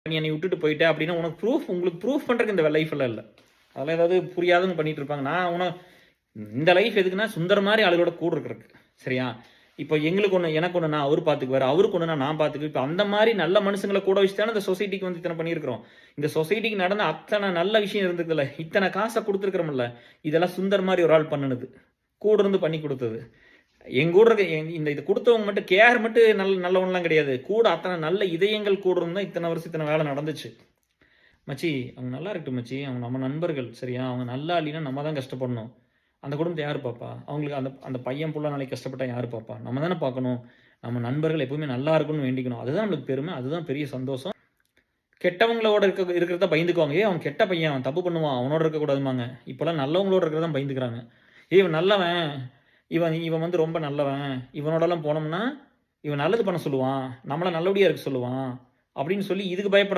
நீ என்னை விட்டுட்டு போயிட்ட அப்படின்னா உங்களுக்கு ப்ரூஃப் பண்ணுறதுக்கு இந்த லைஃப்லாம் இல்லை. அதெல்லாம் ஏதாவது புரியாதுன்னு பண்ணிட்டு இருப்பாங்க. நான் இந்த லைஃப் எதுக்குன்னா சுந்தர மாதிரி ஆளுகளோட கூட இருக்கிறதுக்கு. சரியா? இப்போ எங்களுக்கு ஒன்று எனக்கு ஒன்று நான் அவர் பார்த்துக்குவார், அவருக்கு ஒன்று நான் பார்த்துக்குவேன். இப்போ அந்த மாதிரி நல்ல மனுஷங்களை கூட வச்சு தானே இந்த சொசைட்டிக்கு வந்து இத்தனை பண்ணியிருக்கிறோம். இந்த சொசைட்டிக்கு நடந்த அத்தனை நல்ல விஷயம் இருந்ததுல இத்தனை காசை கொடுத்துருக்கிறோம்ல, இதெல்லாம் சுந்தர் மாதிரி ஒரு ஆள் பண்ணுனது, கூட இருந்து பண்ணி கொடுத்தது. எங்க கூட இருக்க இந்த இது கொடுத்தவங்க மட்டும் கேர் மட்டும் நல்லவன்லாம் கிடையாது, கூட அத்தனை நல்ல இதயங்கள் கூட இருந்தால் இத்தனை வருஷம் இத்தனை வேலை நடந்துச்சு. மச்சி அவங்க நல்லா இருக்கட்டும் மச்சி, அவங்க நம்ம நண்பர்கள். சரியா? அவங்க நல்லா இல்லைன்னா நம்ம தான் கஷ்டப்படணும். அந்த குடும்பத்தை யார் பார்ப்பா? அவங்களுக்கு அந்த அந்த பையன் புள்ள நாளைக்கு கஷ்டப்பட்டா யார் பார்ப்பா? நம்ம தானே பார்க்கணும். நம்ம நண்பர்கள் எப்பவுமே நல்லா இருக்கணும்னு வேண்டிக்கணும். அதுதான் நம்மளுக்கு பெருமை, அதுதான் பெரிய சந்தோஷம். கெட்டவங்களோட இருக்கிறத பயந்துக்குவாங்க. அவன் கெட்ட பையன், அவன் தப்பு பண்ணுவான், அவனோட இருக்கக்கூடாதுமாங்க. இப்போலாம் நல்லவங்களோட இருக்கிறதான் பயந்துக்கிறாங்க. இவன் நல்லவன், இவன் வந்து ரொம்ப நல்லவன், இவனோடலாம் போனோம்னா இவன் நல்லது பண்ண சொல்லுவான், நம்மளை நல்லபடியாக இருக்க சொல்லுவான் அப்படின்னு சொல்லி இதுக்கு பயப்படுற